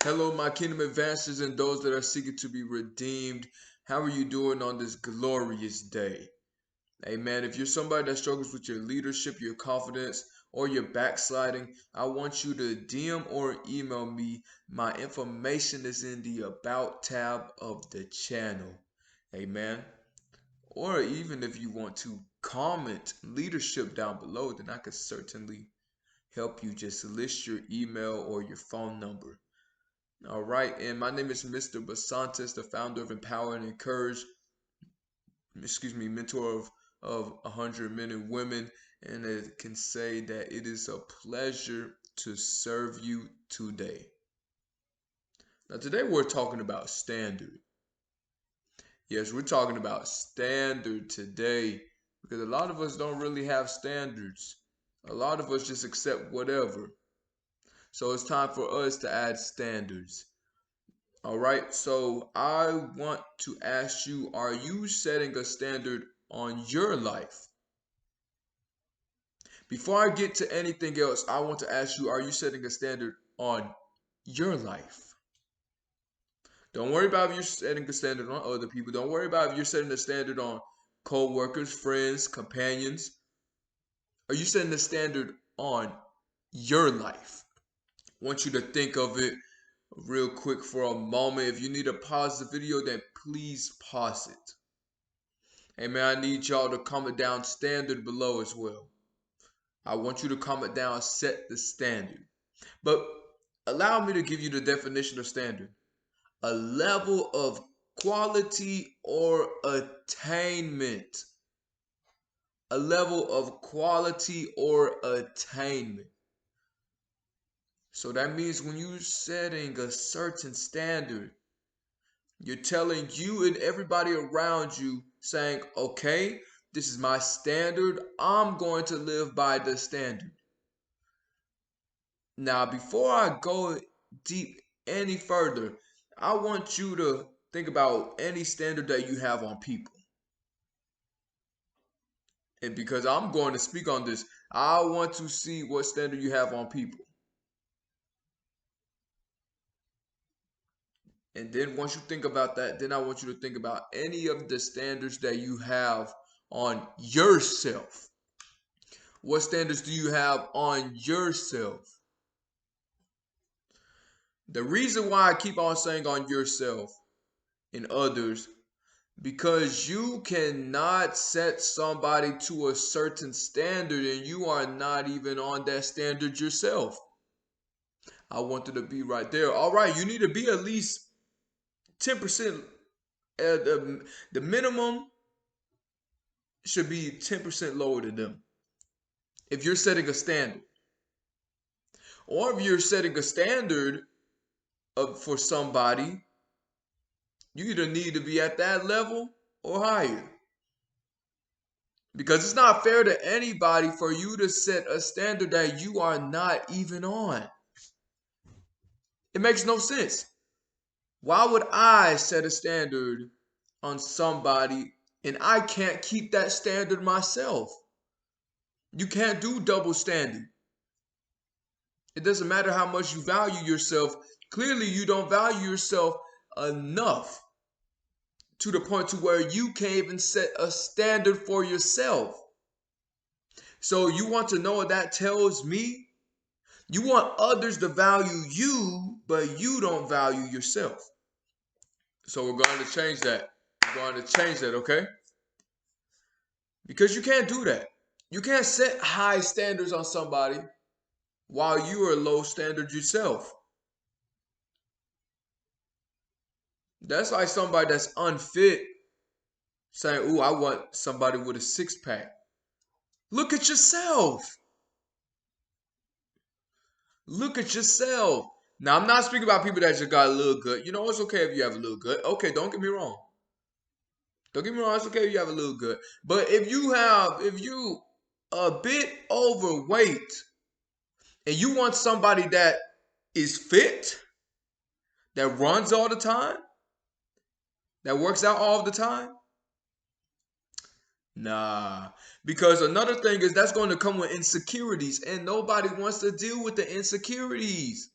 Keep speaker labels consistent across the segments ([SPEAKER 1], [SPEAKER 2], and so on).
[SPEAKER 1] Hello, my kingdom advancers and those that are seeking to be redeemed. How are you doing on this glorious day? Amen. If you're somebody that struggles with your leadership, your confidence, or your backsliding, I want you to DM or email me. My information is in the About tab of the channel. Amen. Or even if you want to comment leadership down below, then I could certainly help you. Just list your email or your phone number. All right, and my name is Mr. Basantes, the founder of Empower and Encourage, mentor of 100 men and women, and I can say that it is a pleasure to serve you today. Now, today we're talking about standard. Yes, we're talking about standard today because a lot of us don't really have standards. A lot of us just accept whatever. So it's time for us to add standards. All right, so I want to ask you, are you setting a standard on your life? Before I get to anything else, I want to ask you, are you setting a standard on your life? Don't worry about if you're setting a standard on other people. Don't worry about if you're setting a standard on co-workers, friends, companions. Are you setting a standard on your life? I want you to think of it real quick for a moment. If you need to pause the video, then please pause it. Hey man, I need y'all to comment down standard below as well. I want you to comment down set the standard. But allow me to give you the definition of standard. A level of quality or attainment. A level of quality or attainment. So that means when you're setting a certain standard, you're telling you and everybody around you saying, okay, this is my standard. I'm going to live by the standard. Now, before I go deep any further, I want you to think about any standard that you have on people. And because I'm going to speak on this, I want to see what standard you have on people. And then once you think about that, then I want you to think about any of the standards that you have on yourself. What standards do you have on yourself? The reason why I keep on saying on yourself and others, because you cannot set somebody to a certain standard and you are not even on that standard yourself. I wanted to be right there. All right, you need to be at least 10%. The minimum should be 10% lower than them. If you're setting a standard, or if you're setting a standard for somebody, you either need to be at that level or higher. Because it's not fair to anybody for you to set a standard that you are not even on. It makes no sense. Why would I set a standard on somebody and I can't keep that standard myself? You can't do double standard. It doesn't matter how much you value yourself. Clearly, you don't value yourself enough to the point to where you can't even set a standard for yourself. So you want to know what that tells me? You want others to value you, but you don't value yourself. So we're going to change that. We're going to change that, okay? Because you can't do that. You can't set high standards on somebody while you are low standard yourself. That's like somebody that's unfit saying, ooh, I want somebody with a six-pack. Look at yourself. Look at yourself. Now, I'm not speaking about people that just got a little good. You know, it's okay if you have a little good. Okay, don't get me wrong. Don't get me wrong, it's okay if you have a little good. But if you a bit overweight and you want somebody that is fit, that runs all the time, that works out all the time, nah. Because another thing is that's going to come with insecurities and nobody wants to deal with the insecurities.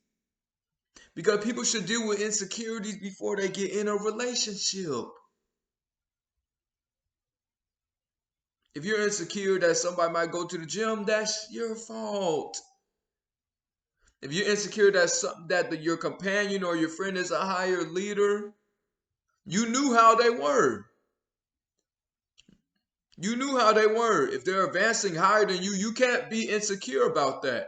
[SPEAKER 1] Because people should deal with insecurities before they get in a relationship. If you're insecure that somebody might go to the gym, that's your fault. If you're insecure that your companion or your friend is a higher leader, you knew how they were. You knew how they were. If they're advancing higher than you can't be insecure about that.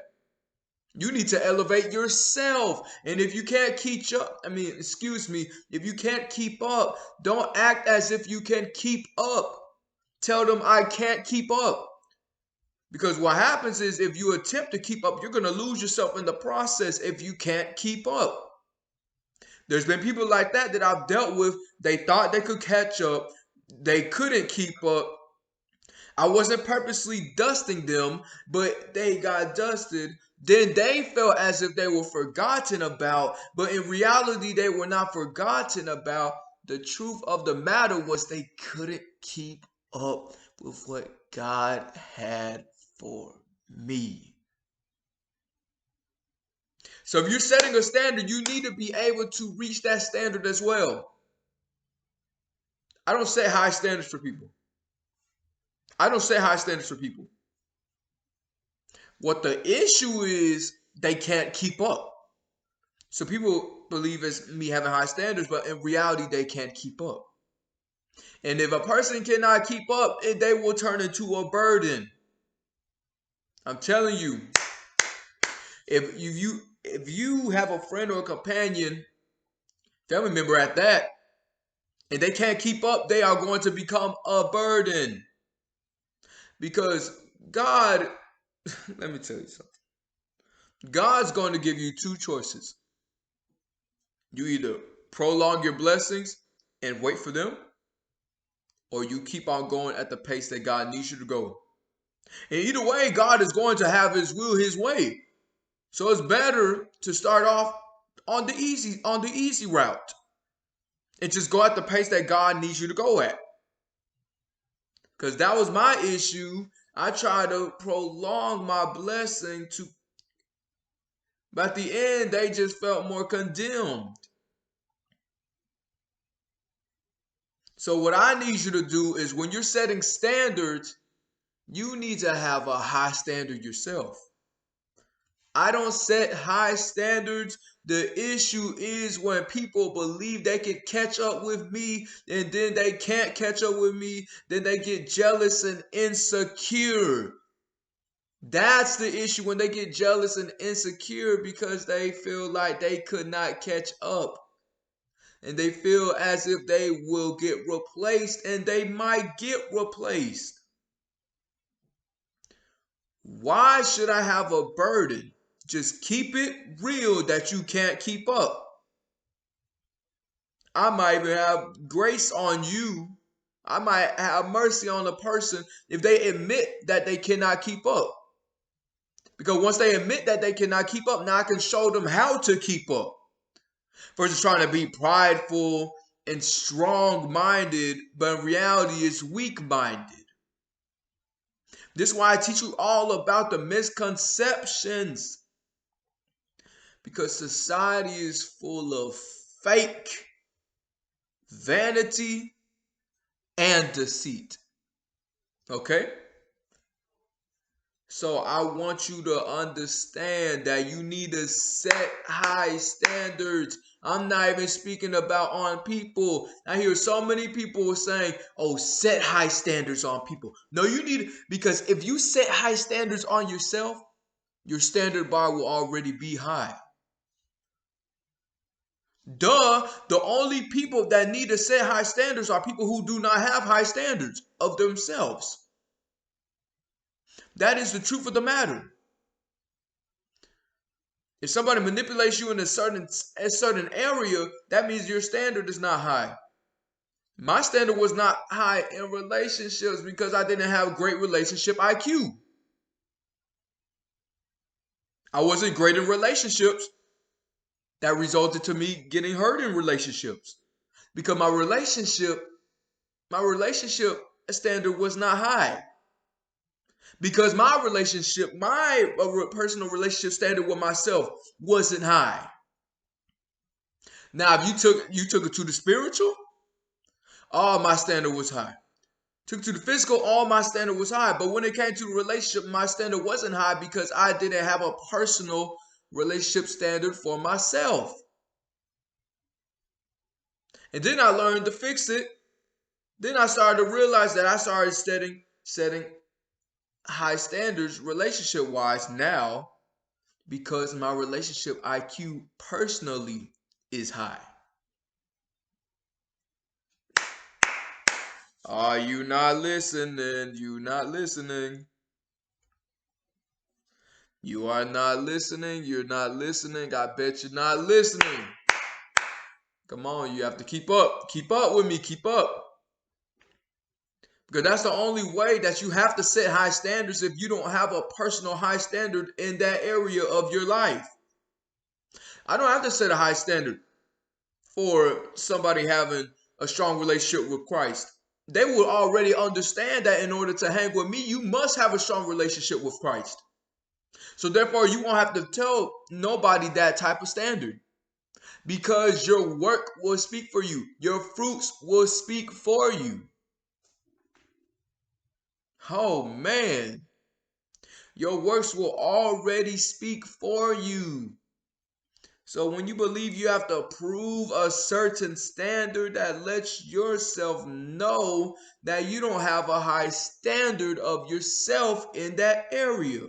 [SPEAKER 1] You need to elevate yourself. And if you can't keep up, if you can't keep up, don't act as if you can keep up. Tell them I can't keep up. Because what happens is if you attempt to keep up, you're going to lose yourself in the process if you can't keep up. There's been people like that I've dealt with. They thought they could catch up. They couldn't keep up. I wasn't purposely dusting them, but they got dusted. Then they felt as if they were forgotten about, but in reality, they were not forgotten about. The truth of the matter was they couldn't keep up with what God had for me. So if you're setting a standard, you need to be able to reach that standard as well. I don't set high standards for people. What the issue is, they can't keep up. So people believe it's me having high standards, but in reality, they can't keep up. And if a person cannot keep up, they will turn into a burden. I'm telling you, if you have a friend or a companion, family member at that, and they can't keep up, they are going to become a burden. Because God, let me tell you something. God's going to give you two choices. You either prolong your blessings and wait for them, or you keep on going at the pace that God needs you to go. And either way, God is going to have his will, his way. So it's better to start off on the easy route and just go at the pace that God needs you to go at. Because that was my issue. I tried to prolong my blessing but at the end, they just felt more condemned. So what I need you to do is when you're setting standards, you need to have a high standard yourself. I don't set high standards. The issue is when people believe they can catch up with me and then they can't catch up with me. Then they get jealous and insecure. That's the issue, when they get jealous and insecure because they feel like they could not catch up. And they feel as if they will get replaced, and they might get replaced. Why should I have a burden? Just keep it real that you can't keep up. I might even have grace on you. I might have mercy on a person if they admit that they cannot keep up. Because once they admit that they cannot keep up, now I can show them how to keep up. Versus trying to be prideful and strong-minded, but in reality it's weak-minded. This is why I teach you all about the misconceptions. Because society is full of fake, vanity, and deceit. Okay? So I want you to understand that you need to set high standards. I'm not even speaking about on people. I hear so many people saying, oh, set high standards on people. No, you need, because if you set high standards on yourself, your standard bar will already be high. Duh, the only people that need to set high standards are people who do not have high standards of themselves. That is the truth of the matter. If somebody manipulates you in a certain area, that means your standard is not high. My standard was not high in relationships because I didn't have great relationship IQ. I wasn't great in relationships. That resulted to me getting hurt in relationships because my relationship standard was not high. Because my personal relationship standard with myself wasn't high. Now, if you took it to the spiritual, all my standard was high. Took to the physical, all my standard was high. But when it came to the relationship, my standard wasn't high because I didn't have a personal relationship standard for myself. And then I learned to fix it. Then I started to realize that I started setting high standards relationship wise now because my relationship IQ personally is high. Are you not listening? You not listening. You are not listening. You're not listening. I bet you're not listening. Come on, you have to keep up. Keep up with me. Keep up. Because that's the only way that you have to set high standards if you don't have a personal high standard in that area of your life. I don't have to set a high standard for somebody having a strong relationship with Christ. They will already understand that in order to hang with me, you must have a strong relationship with Christ. So therefore, you won't have to tell nobody that type of standard because your work will speak for you. Your fruits will speak for you. Oh man, your works will already speak for you. So when you believe you have to prove a certain standard, that lets yourself know that you don't have a high standard of yourself in that area.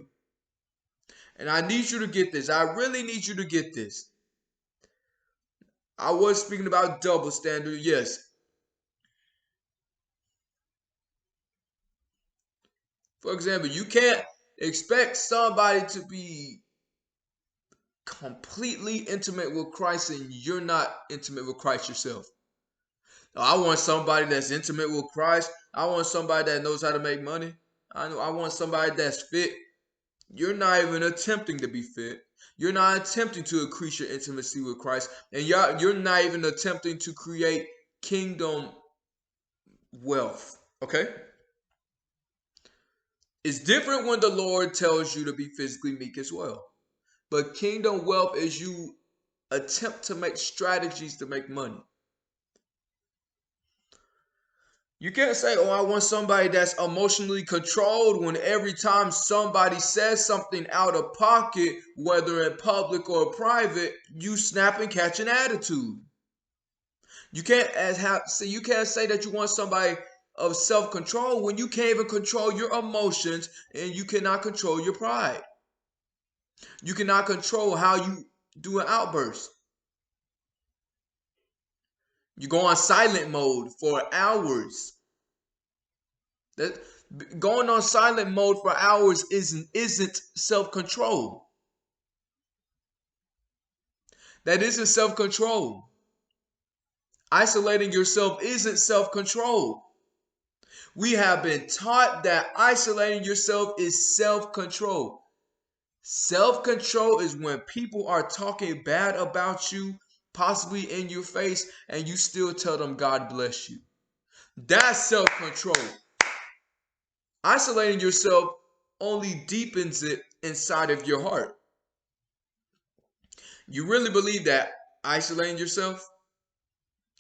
[SPEAKER 1] And I need you to get this. I really need you to get this. I was speaking about double standard, yes. For example, you can't expect somebody to be completely intimate with Christ and you're not intimate with Christ yourself. I want somebody that's intimate with Christ. I want somebody that knows how to make money. I want somebody that's fit. You're not even attempting to be fit. You're not attempting to increase your intimacy with Christ. And you're not even attempting to create kingdom wealth. Okay? It's different when the Lord tells you to be physically meek as well. But kingdom wealth is you attempt to make strategies to make money. You can't say, oh, I want somebody that's emotionally controlled when every time somebody says something out of pocket, whether in public or private, you snap and catch an attitude. You can't you can't say that you want somebody of self-control when you can't even control your emotions and you cannot control your pride. You cannot control how you do an outburst. You go on silent mode for hours. That going on silent mode for hours isn't self-control. That isn't self-control. Isolating yourself isn't self-control. We have been taught that isolating yourself is self-control. Self-control is when people are talking bad about you, possibly in your face, and you still tell them God bless you. That's self-control. Isolating yourself only deepens it inside of your heart. You really believe that isolating yourself,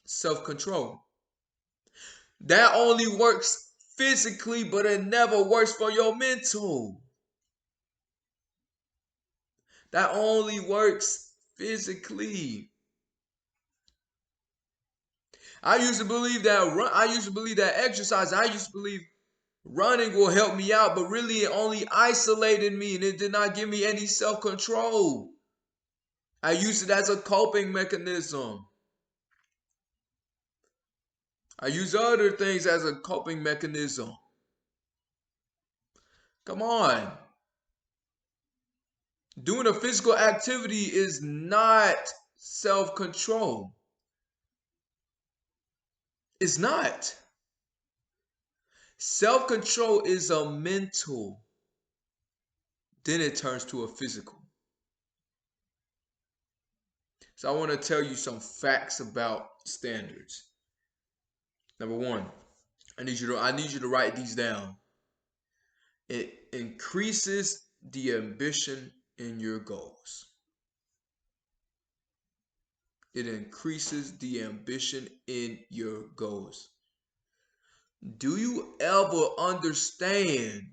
[SPEAKER 1] self-control. That only works physically, but it never works for your mental. That only works physically. I used to believe that exercise. I used to believe running will help me out, but really it only isolated me and it did not give me any self-control. I used it as a coping mechanism. I use other things as a coping mechanism. Come on. Doing a physical activity is not self-control. It's not. Self-control is a mental. Then it turns to a physical. So I want to tell you some facts about standards. Number one, I need you to write these down. It increases the ambition in your goals. It increases the ambition in your goals. Do you ever understand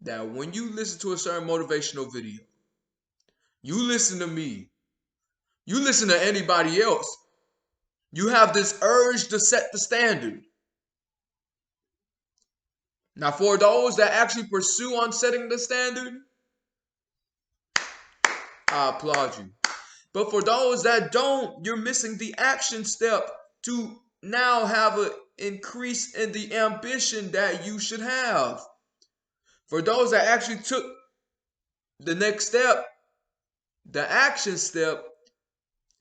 [SPEAKER 1] that when you listen to a certain motivational video, you listen to me, you listen to anybody else, you have this urge to set the standard. Now, for those that actually pursue on setting the standard, I applaud you. But for those that don't, you're missing the action step to now have an increase in the ambition that you should have. For those that actually took the next step, the action step,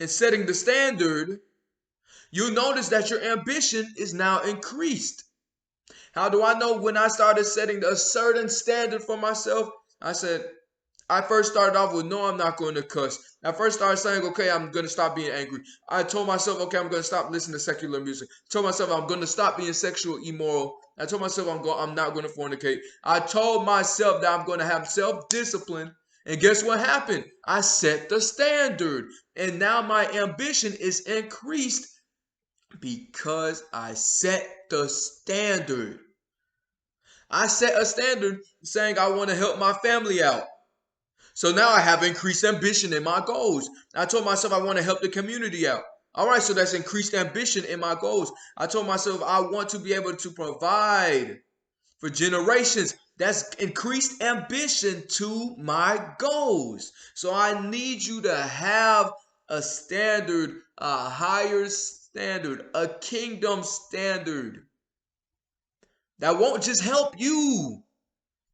[SPEAKER 1] in setting the standard, you'll notice that your ambition is now increased. How do I know? When I started setting a certain standard for myself, I first started off with, no, I'm not going to cuss. I first started saying, okay, I'm going to stop being angry. I told myself, okay, I'm going to stop listening to secular music. I told myself I'm going to stop being sexual immoral. I told myself I'm not going to fornicate. I told myself that I'm going to have self-discipline. And guess what happened? I set the standard. And now my ambition is increased because I set the standard. I set a standard saying I want to help my family out. So now I have increased ambition in my goals. I told myself I want to help the community out. All right, so that's increased ambition in my goals. I told myself I want to be able to provide for generations. That's increased ambition to my goals. So I need you to have a standard, a higher standard, a kingdom standard that won't just help you,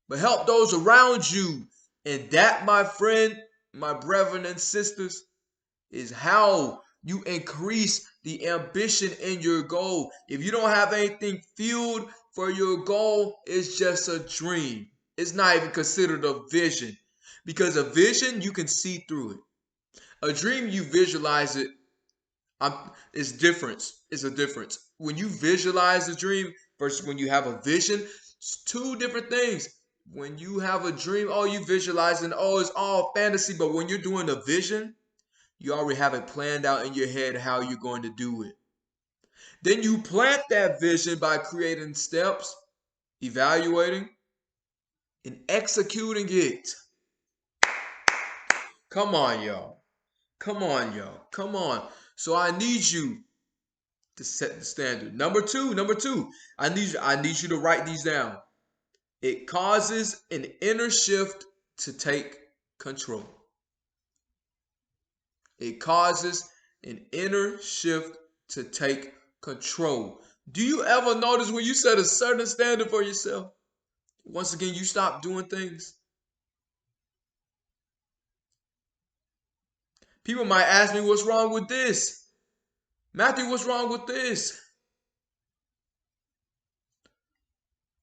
[SPEAKER 1] but help those around you. And that, my friend, my brethren and sisters, is how you increase the ambition in your goal. If you don't have anything fueled for your goal, it's just a dream. It's not even considered a vision, because a vision, you can see through it. A dream, you visualize it. It's different. It's a difference. When you visualize a dream versus when you have a vision, it's two different things. When you have a dream, oh, you visualize and oh, it's all fantasy. But when you're doing a vision, you already have it planned out in your head how you're going to do it. Then you plant that vision by creating steps, evaluating, and executing it. Come on, y'all. Come on, y'all. Come on. So I need you to set the standard. Number two, I need you to write these down. It causes an inner shift to take control. It causes an inner shift to take control. Do you ever notice when you set a certain standard for yourself, once again, you stop doing things? People might ask me, what's wrong with this? Matthew, what's wrong with this?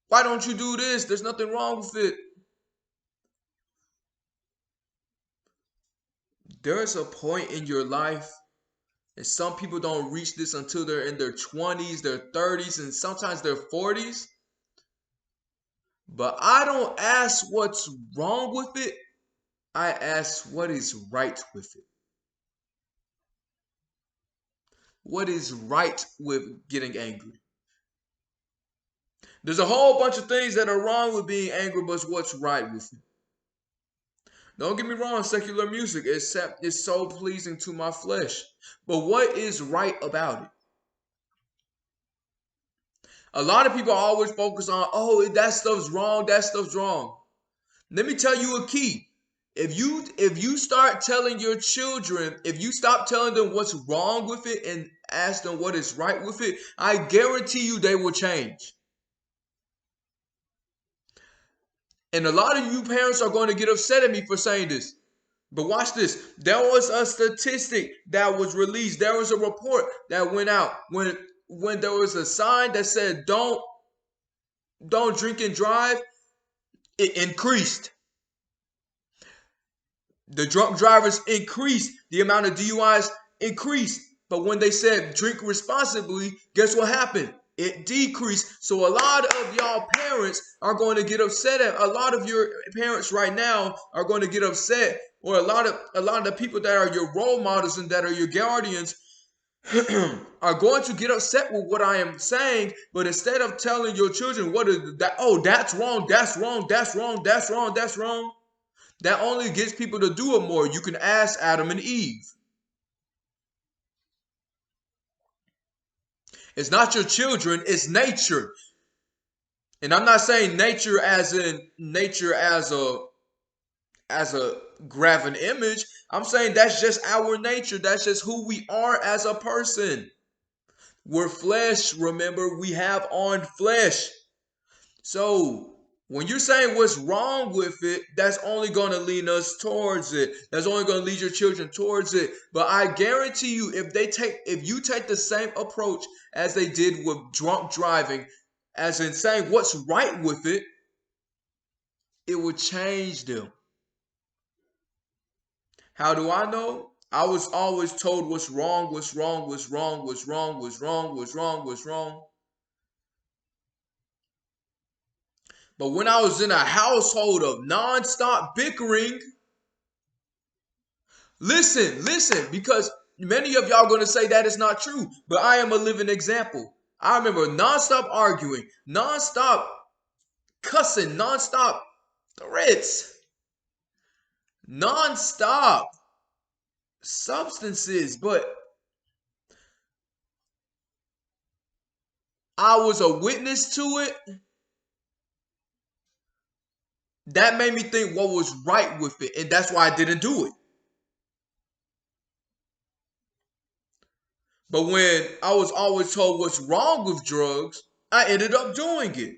[SPEAKER 1] Why don't you do this? There's nothing wrong with it. There's a point in your life, and some people don't reach this until they're in their 20s, their 30s, and sometimes their 40s. But I don't ask what's wrong with it. I ask what is right with it. What is right with getting angry? There's a whole bunch of things that are wrong with being angry, but what's right with it? Don't get me wrong, secular music is so pleasing to my flesh. But what is right about it? A lot of people always focus on, oh, that stuff's wrong, that stuff's wrong. Let me tell you a key. If you start telling your children, if you stop telling them what's wrong with it and ask them what is right with it, I guarantee you they will change. And a lot of you parents are going to get upset at me for saying this. But watch this. There was a statistic that was released. There was a report that went out when there was a sign that said don't drink and drive. It increased. The drunk drivers increased. The amount of DUIs increased. But when they said drink responsibly, guess what happened? It decreased. So a lot of y'all parents are going to get upset at, a lot of your parents right now are going to get upset or a lot of the people that are your role models and that are your guardians are going to get upset with what I am saying, but instead of telling your children what is that, oh, that's wrong, that's wrong, that's wrong, that's wrong, that's wrong, that only gets people to do it more. You can ask Adam and Eve. It's not your children, it's nature. And I'm not saying nature as in nature as a graven image. I'm saying that's just our nature. That's just who we are as a person. We're flesh, remember, we have on flesh. So when you're saying what's wrong with it, that's only going to lead us towards it. That's only going to lead your children towards it. But I guarantee you, if you take the same approach as they did with drunk driving, as in saying what's right with it, it would change them. How do I know? I was always told what's wrong, what's wrong, what's wrong, what's wrong, what's wrong, what's wrong, what's wrong. But when I was in a household of nonstop bickering, listen, because many of y'all are going to say that is not true, but I am a living example. I remember nonstop arguing, nonstop cussing, nonstop threats, nonstop substances, but I was a witness to it. That made me think what was right with it, and that's why I didn't do it. But when I was always told what's wrong with drugs, I ended up doing it.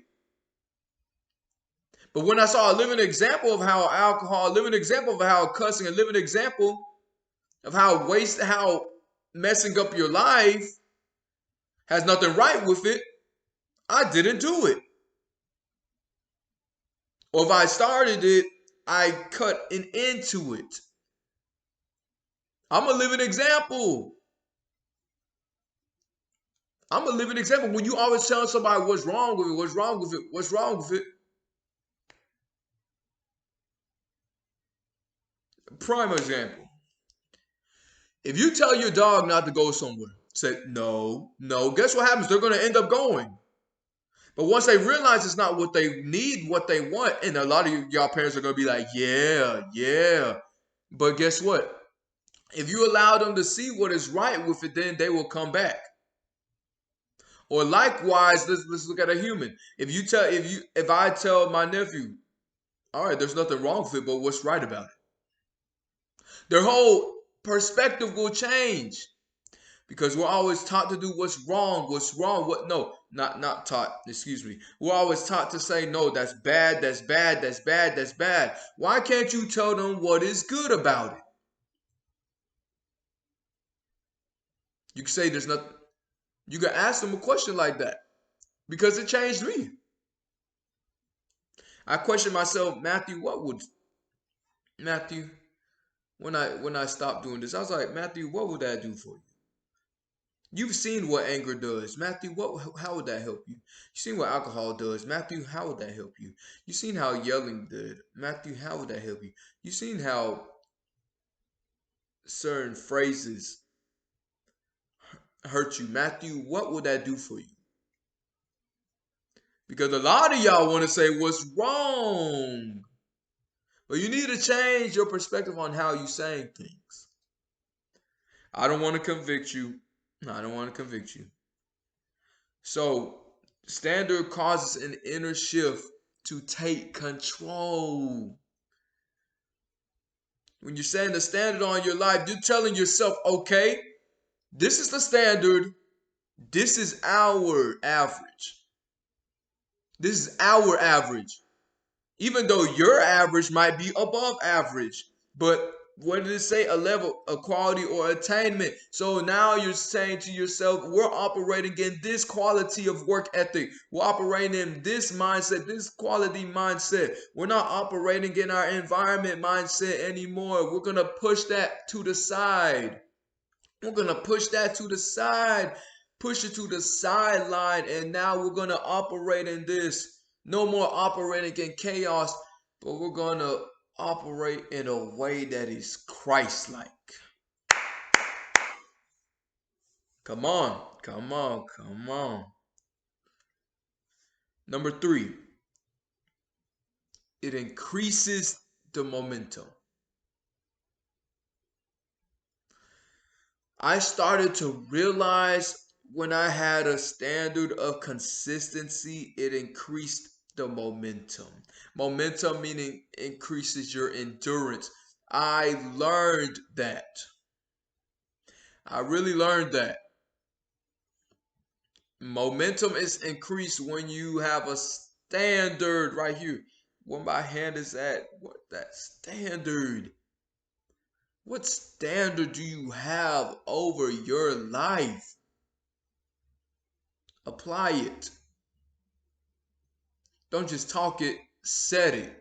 [SPEAKER 1] But when I saw a living example of how alcohol, a living example of how cussing, a living example of how messing up your life has nothing right with it, I didn't do it. Or if I started it, I cut an end to it. I'm a living example. I'm a living example. When you always tell somebody what's wrong with it, what's wrong with it, what's wrong with it. Prime example. If you tell your dog not to go somewhere, say no, no, guess what happens? They're going to end up going. But once they realize it's not what they need, what they want, and a lot of y'all parents are going to be like, yeah, yeah. But guess what? If you allow them to see what is right with it, then they will come back. Or likewise, let's look at a human. If I tell my nephew, all right, there's nothing wrong with it, but what's right about it? Their whole perspective will change. Because we're always taught to do what's wrong, what no, not taught, excuse me. We're always taught to say no, that's bad, that's bad, that's bad, that's bad. Why can't you tell them what is good about it? You can say there's nothing. You can ask them a question like that. Because it changed me. I question myself, Matthew, when I stopped doing this, I was like, Matthew, what would that do for you? You've seen what anger does. Matthew, how would that help you? You've seen what alcohol does. Matthew, how would that help you? You've seen how yelling did. Matthew, how would that help you? You've seen how certain phrases hurt you. Matthew, what would that do for you? Because a lot of y'all want to say what's wrong. But you need to change your perspective on how you're saying things. I don't want to convict you. No, I don't want to convict you. So, standard causes an inner shift to take control. When you're saying the standard on your life, you're telling yourself, okay, this is the standard. This is our average. This is our average. Even though your average might be above average. But what did it say? A level, a quality, or attainment. So now you're saying to yourself, we're operating in this quality of work ethic. We're operating in this mindset, this quality mindset. We're not operating in our environment mindset anymore. We're going to push that to the side. We're going to push that to the side, push it to the sideline, and now we're going to operate in this. No more operating in chaos, but we're going to operate in a way that is Christ-like. Come on, come on, come on. Number 3, it increases the momentum. I started to realize when I had a standard of consistency, it increased the momentum. Momentum meaning increases your endurance. I learned that. I really learned that. Momentum is increased when you have a standard right here. Where my hand is at, what that standard? What standard do you have over your life? Apply it. Don't just talk it, set it.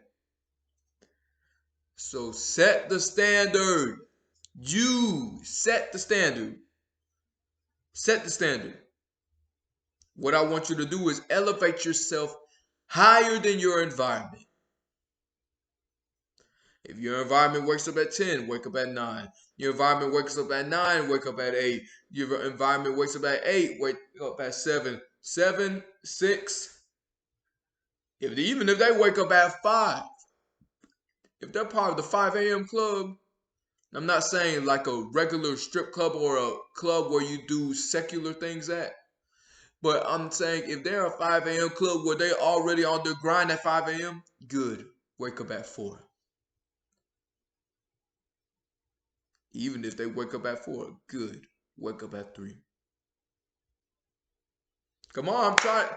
[SPEAKER 1] So set the standard. You set the standard. Set the standard. What I want you to do is elevate yourself higher than your environment. If your environment wakes up at 10, wake up at 9. Your environment wakes up at 9, wake up at 8. Your environment wakes up at 8, wake up at 7. 7, 6. Even if they wake up at 5, if they're part of the 5 a.m. club, I'm not saying like a regular strip club or a club where you do secular things at. But I'm saying if they're a 5 a.m. club where they already on their grind at 5 a.m., good. Wake up at 4. Even if they wake up at 4, good. Wake up at 3. Come on, I'm trying.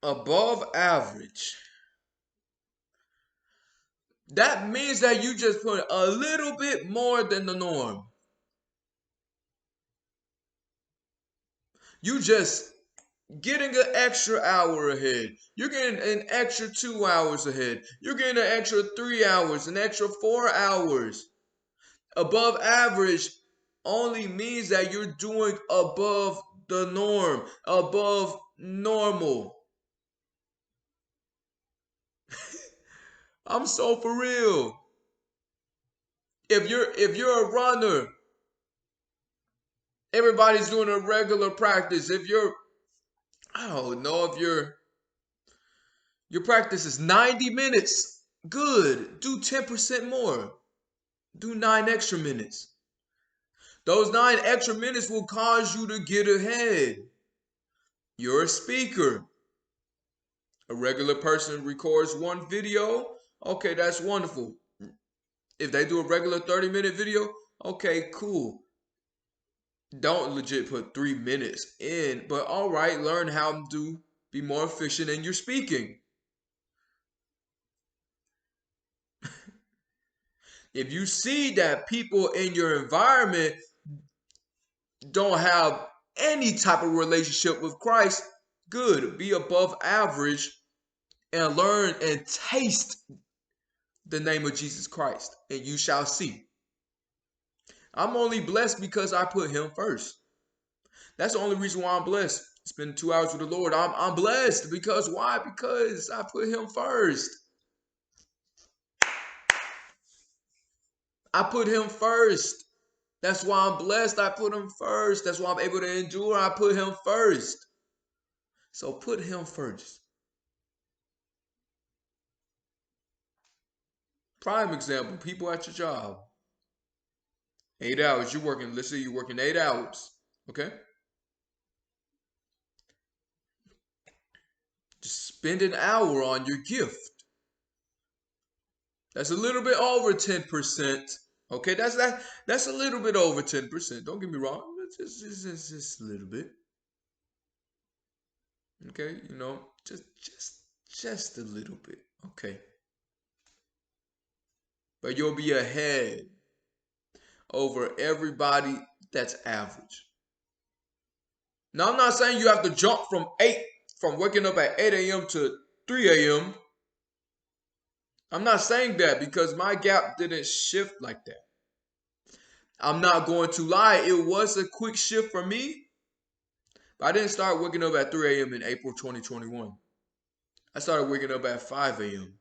[SPEAKER 1] Above average. That means that you just put a little bit more than the norm. You just getting an extra hour ahead. You're getting an extra 2 hours ahead. You're getting an extra 3 hours, an extra 4 hours. Above average only means that you're doing above the norm, above normal. I'm so for real. If you're a runner, everybody's doing a regular practice. I don't know if your practice is 90 minutes, good. Do 10% more. Do 9 extra minutes. Those 9 extra minutes will cause you to get ahead. You're a speaker. A regular person records one video. Okay, that's wonderful. If they do a regular 30-minute video, okay, cool. Don't legit put 3 minutes in, but all right, learn how to be more efficient in your speaking. If you see that people in your environment don't have any type of relationship with Christ, good. Be above average and learn and taste the name of Jesus Christ, and you shall see. I'm only blessed because I put him first. That's the only reason why I'm blessed. Spend 2 hours with the Lord. I'm blessed because why? Because I put him first. I put him first. That's why I'm blessed. I put him first. That's why I'm able to endure. I put him first. So put him first. Prime example, people at your job. 8 hours. You're working, let's say you're working 8 hours. Okay? Just spend an hour on your gift. That's a little bit over 10%. Okay, that's a little bit over 10%. Don't get me wrong. It's just a little bit. Okay, just a little bit. Okay. But you'll be ahead over everybody that's average. Now I'm not saying you have to jump from waking up at 8 a.m. to 3 a.m. I'm not saying that because my gap didn't shift like that. I'm not going to lie, it was a quick shift for me. But I didn't start waking up at 3 a.m. in April 2021. I started waking up at 5 a.m.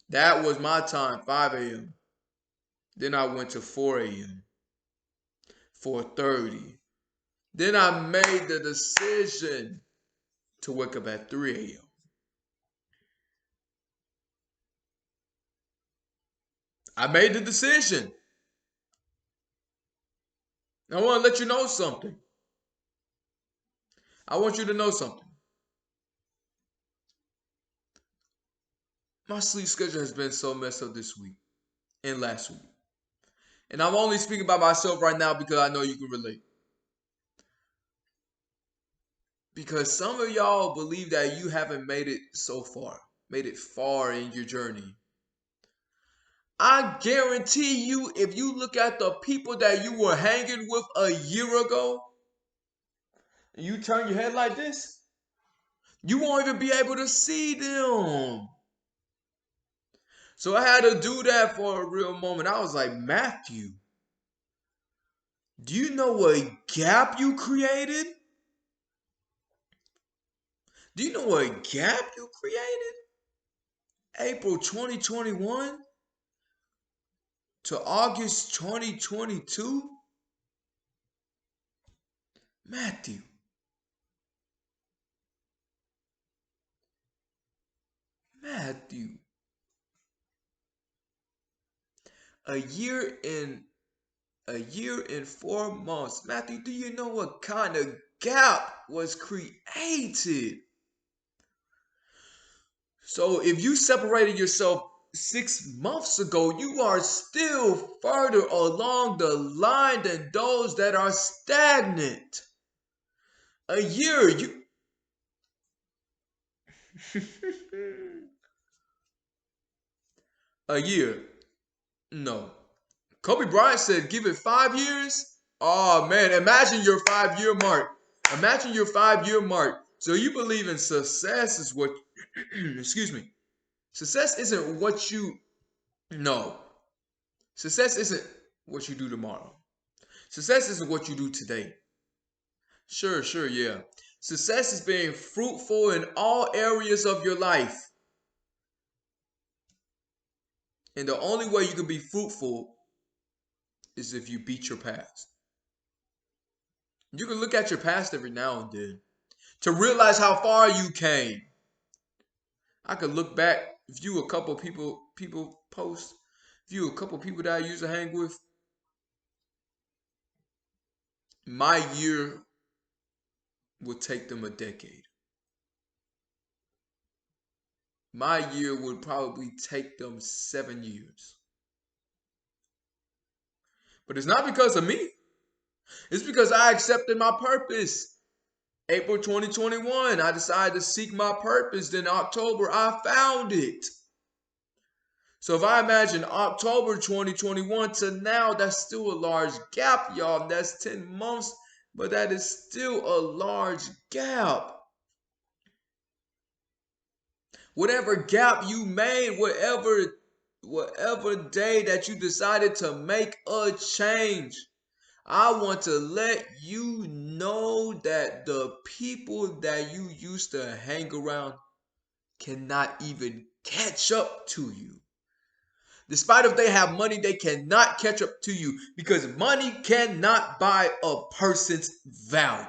[SPEAKER 1] That was my time, 5 a.m. Then I went to 4 a.m., 4:30. Then I made the decision to wake up at 3 a.m. I made the decision. I want to let you know something. I want you to know something. My sleep schedule has been so messed up this week and last week. And I'm only speaking about myself right now because I know you can relate. Because some of y'all believe that you haven't made it so far, made it far in your journey. I guarantee you, if you look at the people that you were hanging with a year ago, and you turn your head like this, you won't even be able to see them. So I had to do that for a real moment. I was like, Matthew, do you know what gap you created? Do you know what gap you created? April 2021 to August 2022? Matthew, Matthew, a year in a year and 4 months. Matthew, do you know what kind of gap was created? So if you separated yourself 6 months ago, you are still further along the line than those that are stagnant. A year, you a year. No. Kobe Bryant said, give it 5 years. Oh man, imagine your 5 year mark. Imagine your 5 year mark. So you believe in success is what, excuse me. Success isn't what you, no. Success isn't what you do tomorrow. Success isn't what you do today. Sure, yeah. Success is being fruitful in all areas of your life. And the only way you can be fruitful is if you beat your past. You can look at your past every now and then to realize how far you came. I could look back, view a couple people post, view a couple people that I used to hang with. My year would take them a decade. My year would probably take them 7 years. But it's not because of me. It's because I accepted my purpose. April 2021, I decided to seek my purpose. Then October, I found it. So if I imagine October 2021 to now, that's still a large gap, y'all. That's 10 months, but that is still a large gap. Whatever gap you made, whatever day that you decided to make a change, I want to let you know that the people that you used to hang around cannot even catch up to you. Despite if they have money, they cannot catch up to you because money cannot buy a person's value.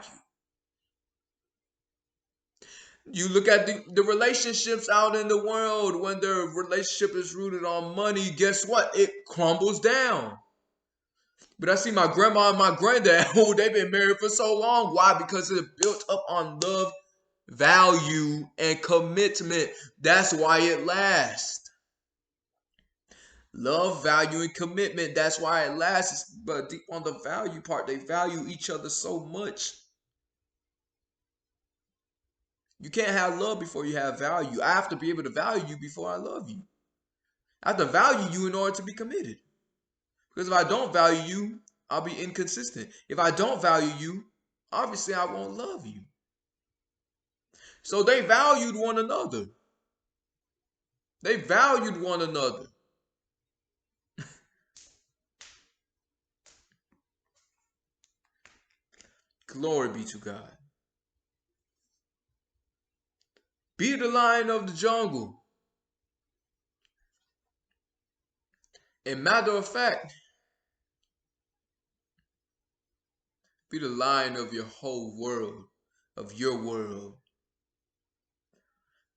[SPEAKER 1] You look at the relationships out in the world, when the relationship is rooted on money, guess what? It crumbles down. But I see my grandma and my granddad, who they've been married for so long. Why? Because it's built up on love, value, and commitment. That's why it lasts. Love, value, and commitment. That's why it lasts. But deep on the value part, they value each other so much. You can't have love before you have value. I have to be able to value you before I love you. I have to value you in order to be committed. Because if I don't value you, I'll be inconsistent. If I don't value you, obviously I won't love you. So they valued one another. They valued one another. Glory be to God. Be the lion of the jungle. And matter of fact, be the lion of your whole world, of your world.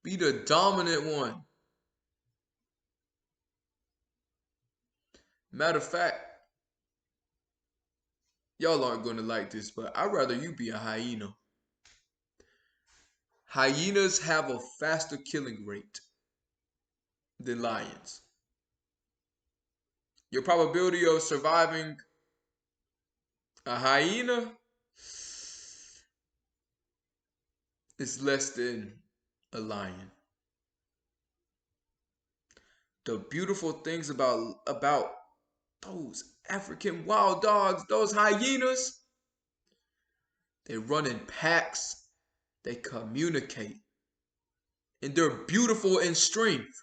[SPEAKER 1] Be the dominant one. Matter of fact, y'all aren't going to like this, but I'd rather you be a hyena. Hyenas have a faster killing rate than lions. Your probability of surviving a hyena is less than a lion. The beautiful things about those African wild dogs, those hyenas, they run in packs, they communicate, and they're beautiful in strength.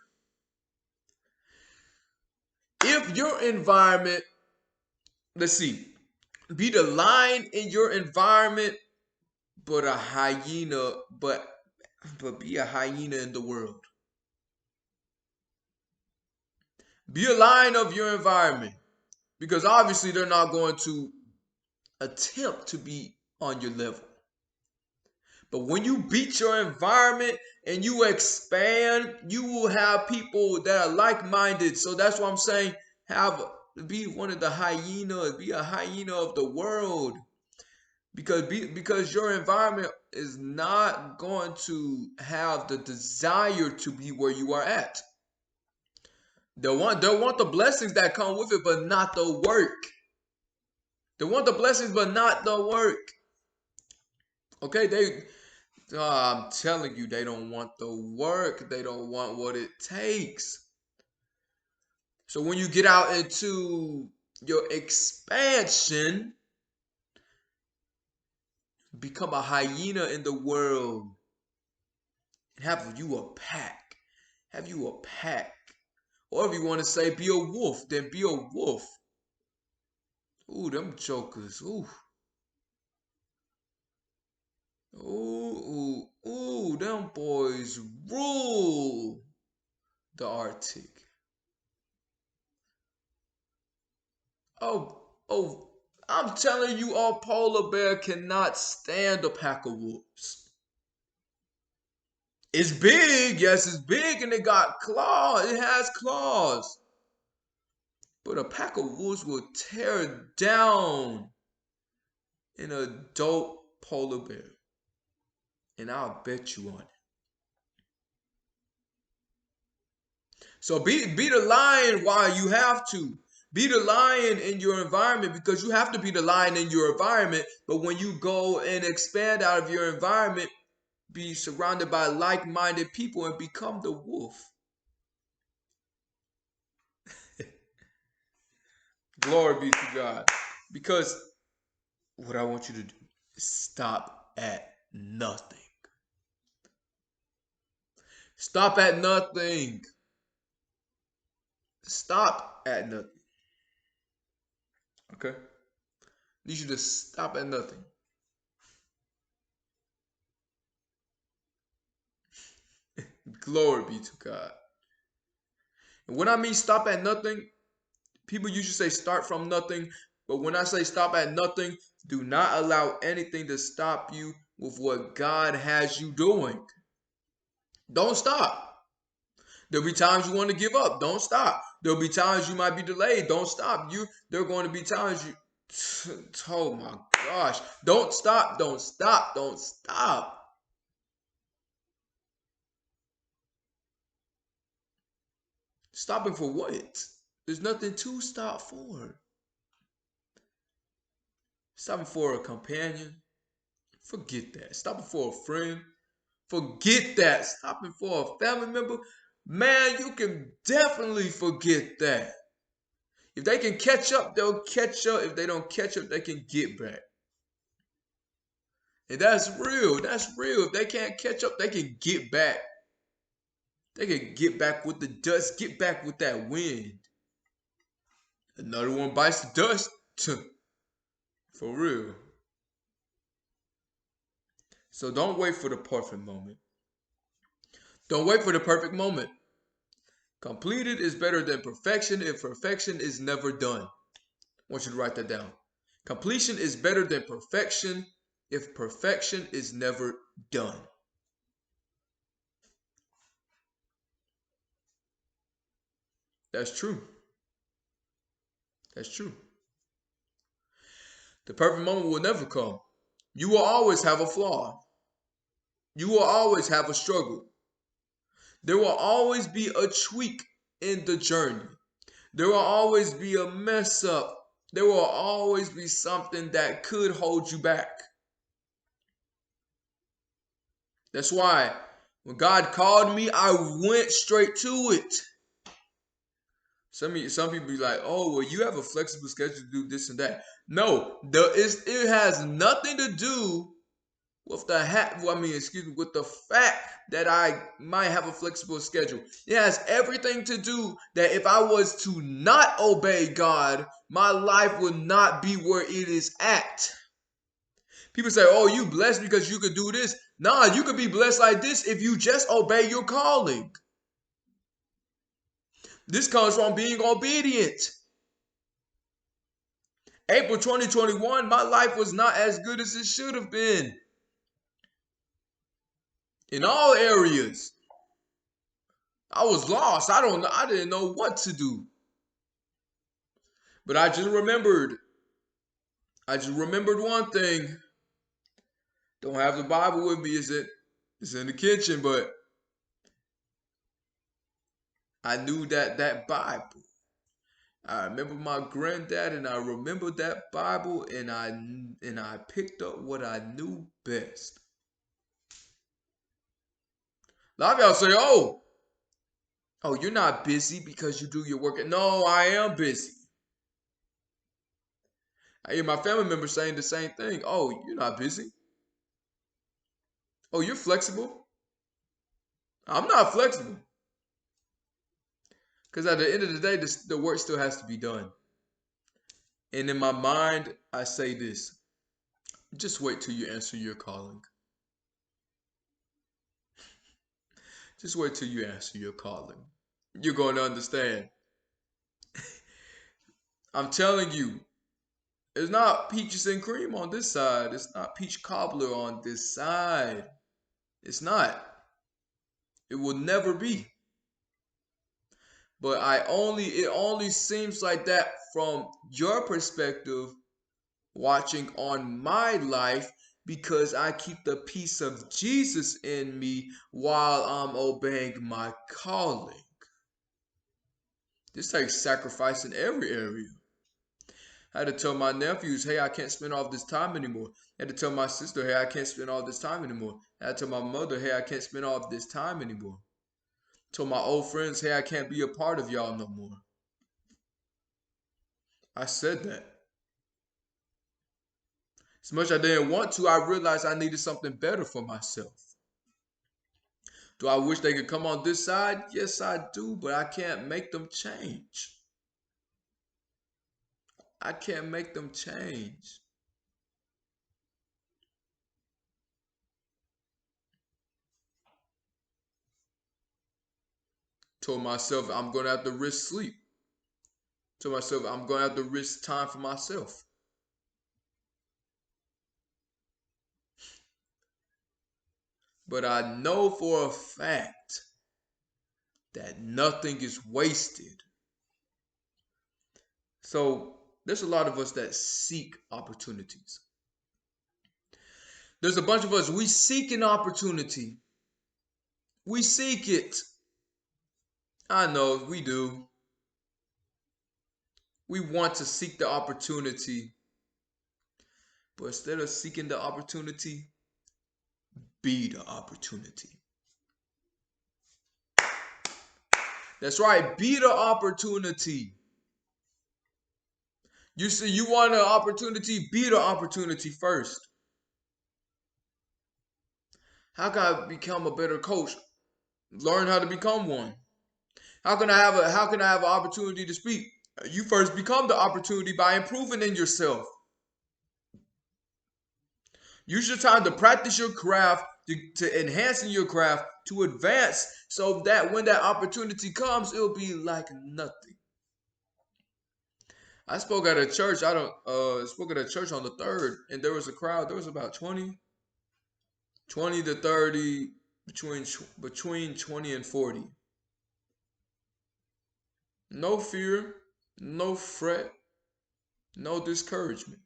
[SPEAKER 1] If your environment, let's see, be the lion in your environment, but a hyena, but be a hyena in the world. Be a lion of your environment, because obviously they're not going to attempt to be on your level. But when you beat your environment and you expand, you will have people that are like-minded. So that's why I'm saying be one of the hyenas, be a hyena of the world. Because your environment is not going to have the desire to be where you are at. They'll want the blessings that come with it, but not the work. They want the blessings, but not the work. Okay, I'm telling you, they don't want the work. They don't want what it takes. So when you get out into your expansion, become a hyena in the world. And have you a pack. Have you a pack. Or if you want to say be a wolf, then be a wolf. Ooh, them jokers. Ooh. Ooh, ooh, them boys rule the Arctic. Oh, I'm telling you, a polar bear cannot stand a pack of wolves. It's big, yes, it's big, and it got claws. It has claws. But a pack of wolves will tear down an adult polar bear. And I'll bet you on it. So be the lion while you have to. Be the lion in your environment, because you have to be the lion in your environment. But when you go and expand out of your environment, be surrounded by like-minded people and become the wolf. Glory be to God. Because what I want you to do is stop at nothing. Stop at nothing. Stop at nothing. Okay? I need you to stop at nothing. Glory be to God. And when I mean stop at nothing, people usually say start from nothing. But when I say stop at nothing, do not allow anything to stop you with what God has you doing. Don't stop. There'll be times you want to give up. Don't stop. There'll be times you might be delayed. Don't stop. There are going to be times you, oh my gosh. Don't stop. Don't stop. Don't stop. Stopping for what? There's nothing to stop for. Stopping for a companion. Forget that. Stopping for a friend. Forget that. Stopping for a family member. Man, you can definitely forget that. If they can catch up, they'll catch up. If they don't catch up, they can get back. And that's real. That's real. If they can't catch up, they can get back. They can get back with the dust, get back with that wind. Another one bites the dust. For real. So don't wait for the perfect moment. Don't wait for the perfect moment. Completed is better than perfection if perfection is never done. I want you to write that down. Completion is better than perfection if perfection is never done. That's true. That's true. The perfect moment will never come. You will always have a flaw. You will always have a struggle. There will always be a tweak in the journey. There will always be a mess up. There will always be something that could hold you back. That's why when God called me, I went straight to it. Some people be like, "Oh, well, you have a flexible schedule to do this and that." No, it has nothing to do with with the fact that I might have a flexible schedule. It has everything to do that if I was to not obey God, my life would not be where it is at. People say, "Oh, you blessed because you could do this." Nah, you could be blessed like this if you just obey your calling. This comes from being obedient. April 2021, my life was not as good as it should have been. In all areas. I was lost. I didn't know what to do. But I just remembered one thing. Don't have the Bible with me, it's in the kitchen, but I knew that Bible. I remember my granddad, and I remember that Bible, and I picked up what I knew best. A lot of y'all say, "Oh, you're not busy because you do your work." No, I am busy. I hear my family members saying the same thing. "Oh, you're not busy. Oh, you're flexible." I'm not flexible. Because at the end of the day, the work still has to be done. And in my mind, I say this: just wait till you answer your calling. Just wait till you answer your calling. You're going to understand. I'm telling you, it's not peaches and cream on this side. It's not peach cobbler on this side. It's not. It will never be. But it only seems like that from your perspective watching on my life because I keep the peace of Jesus in me while I'm obeying my calling. This takes sacrifice in every area. I had to tell my nephews, "Hey, I can't spend all this time anymore." I had to tell my sister, "Hey, I can't spend all this time anymore." I had to tell my mother, "Hey, I can't spend all this time anymore." I told my old friends, "Hey, I can't be a part of y'all no more." I said that. As much as I didn't want to, I realized I needed something better for myself. Do I wish they could come on this side? Yes, I do, but I can't make them change. I can't make them change. Told myself I'm going to have to risk sleep. Told myself I'm going to have to risk time for myself. But I know for a fact that nothing is wasted. So there's a lot of us that seek opportunities. There's a bunch of us, we seek an opportunity. We seek it. I know we do. We want to seek the opportunity. But instead of seeking the opportunity, be the opportunity. That's right, be the opportunity. You see, you want an opportunity, be the opportunity first. How can I become a better coach? Learn how to become one. How can I have an opportunity to speak? You first become the opportunity by improving in yourself. Use your time to practice your craft, to enhancing your craft, to advance, so that when that opportunity comes, it'll be like nothing. I spoke at a church. I don't spoke at a church on the 3rd, and there was a crowd. There was about 20 to 30, between 20 and 40. No fear, no fret, no discouragement.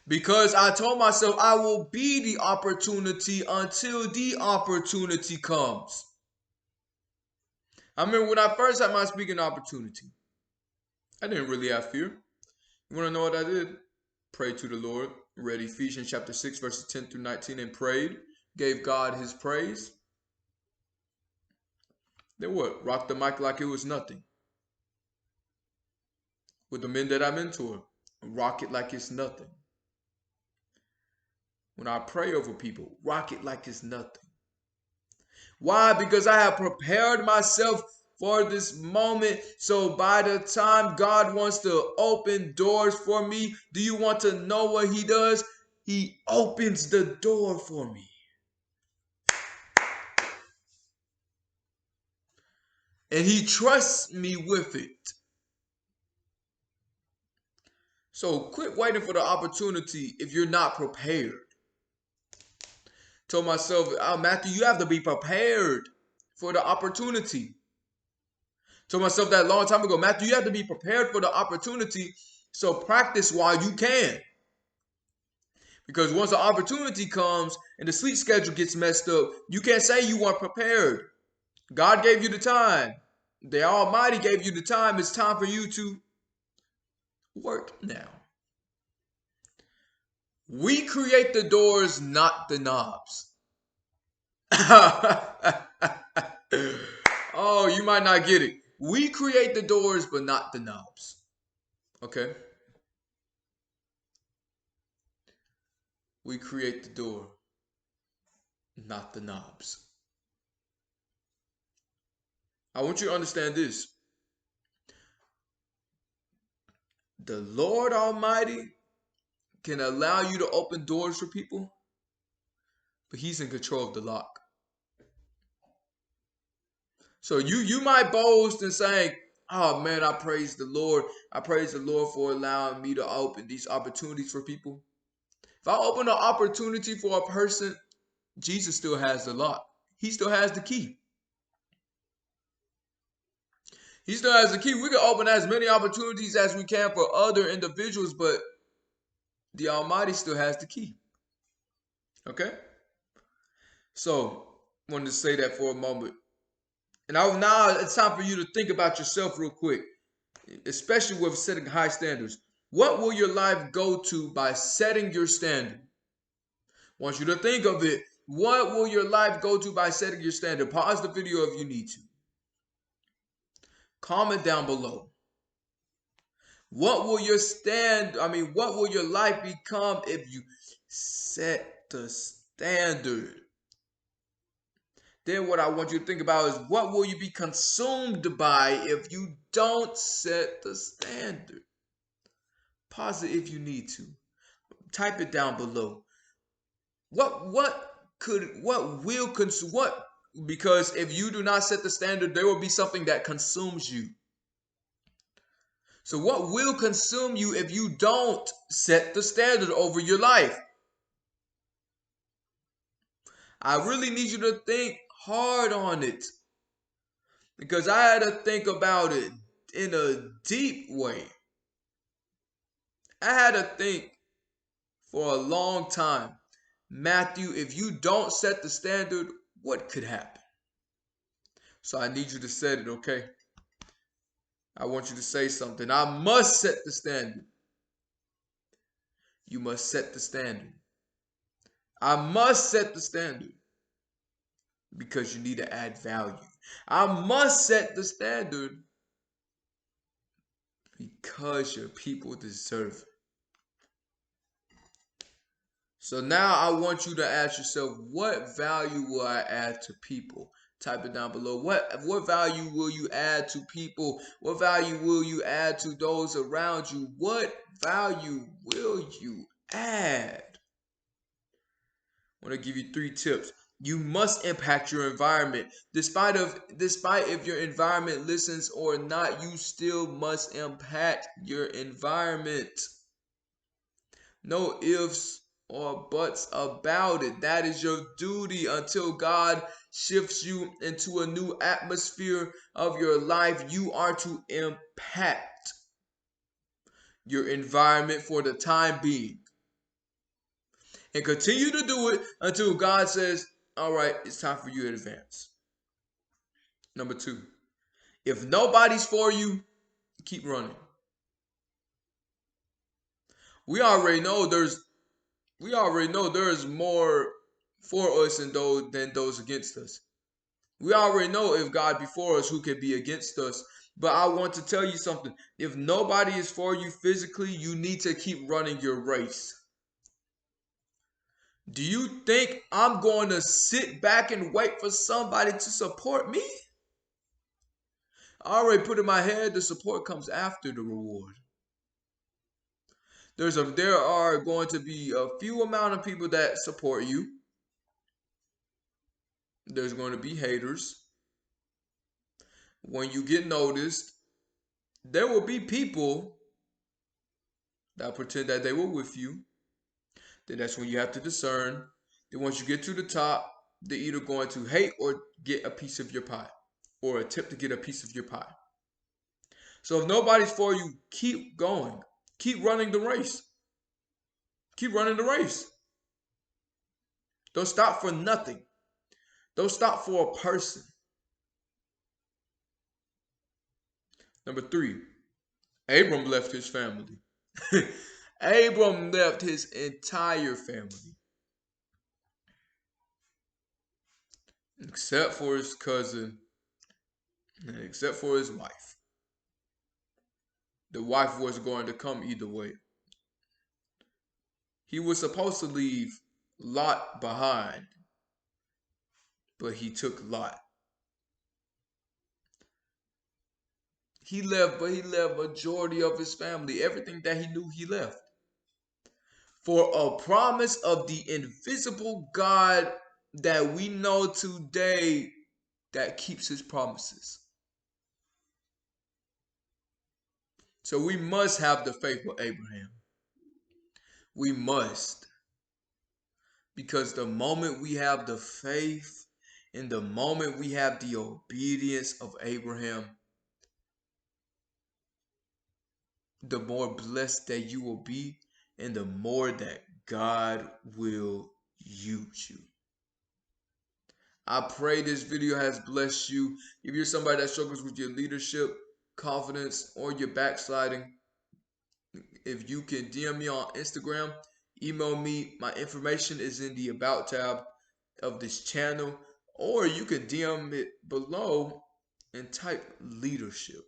[SPEAKER 1] Because I told myself I will be the opportunity until the opportunity comes. I remember when I first had my speaking opportunity, I didn't really have fear. You want to know what I did? Prayed to the Lord, read Ephesians chapter 6, verses 10 through 19, and prayed, gave God his praise. Then what? Rocked the mic like it was nothing. With the men that I mentor, rock it like it's nothing. When I pray over people, rock it like it's nothing. Why? Because I have prepared myself for this moment. So by the time God wants to open doors for me, do you want to know what he does? He opens the door for me. And he trusts me with it. So quit waiting for the opportunity if you're not prepared. Told myself, Matthew, you have to be prepared for the opportunity. Told myself that a long time ago, Matthew, you have to be prepared for the opportunity. So practice while you can. Because once the opportunity comes and the sleep schedule gets messed up, you can't say you weren't prepared. God gave you the time. The Almighty gave you the time. It's time for you to work now. We create the doors, not the knobs. Oh, you might not get it. We create the doors, but not the knobs. Okay? We create the door, not the knobs. I want you to understand this. The Lord Almighty can allow you to open doors for people, but he's in control of the lock. So you might boast and saying, oh man, I praise the Lord. I praise the Lord for allowing me to open these opportunities for people. If I open an opportunity for a person, Jesus still has the lock. He still has the key. He still has the key. We can open as many opportunities as we can for other individuals, but the Almighty still has the key. Okay? So, I wanted to say that for a moment. And now it's time for you to think about yourself real quick, especially with setting high standards. What will your life go to by setting your standard? I want you to think of it. What will your life go to by setting your standard? Pause the video if you need to. Comment down below. What will what will your life become if you set the standard? Then what I want you to think about is what will you be consumed by if you don't set the standard? Pause it if you need to. Type it down below. Because if you do not set the standard, there will be something that consumes you. So what will consume you if you don't set the standard over your life? I really need you to think hard on it. Because I had to think about it in a deep way. I had to think for a long time. Matthew, if you don't set the standard, what could happen? So I need you to set it, okay? I want you to say something. I must set the standard. You must set the standard. I must set the standard. Because you need to add value. I must set the standard because your people deserve it. So now I want you to ask yourself, what value will I add to people? Type it down below. What value will you add to people? What value will you add to those around you? What value will you add? I want to give you 3 tips. You must impact your environment. Despite if your environment listens or not, you still must impact your environment. No ifs or buts about it. That is your duty until God shifts you into a new atmosphere of your life. You are to impact your environment for the time being. And continue to do it until God says, all right, it's time for you to advance. Number 2, if nobody's for you, keep running. We already know there's more for us than those against us. We already know if God be for us, who can be against us. But I want to tell you something. If nobody is for you physically, you need to keep running your race. Do you think I'm going to sit back and wait for somebody to support me? I already put in my head the support comes after the reward. There are going to be a few amount of people that support you. There's going to be haters. When you get noticed, there will be people that pretend that they were with you. Then that's when you have to discern. Then once you get to the top, they're either going to hate or get a piece of your pie, or attempt to get a piece of your pie. So if nobody's for you, keep going. Keep running the race. Keep running the race. Don't stop for nothing. Don't stop for a person. Number 3, Abram left his family. Abram left his entire family, except for his cousin, and except for his wife. The wife was going to come either way. He was supposed to leave Lot behind, but he took Lot. He left majority of his family. Everything that he knew, he left. For a promise of the invisible God that we know today that keeps his promises. So we must have the faith of Abraham. We must. Because the moment we have the faith and the moment we have the obedience of Abraham, the more blessed that you will be and the more that God will use you. I pray this video has blessed you. If you're somebody that struggles with your leadership, confidence, or your backsliding, if you can DM me on Instagram, email me. My information is in the About tab of this channel, or you can DM it below and type leadership.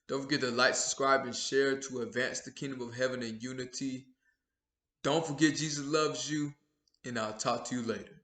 [SPEAKER 1] Don't forget to like, subscribe, and share to advance the kingdom of heaven in unity. Don't forget Jesus loves you, and I'll talk to you later.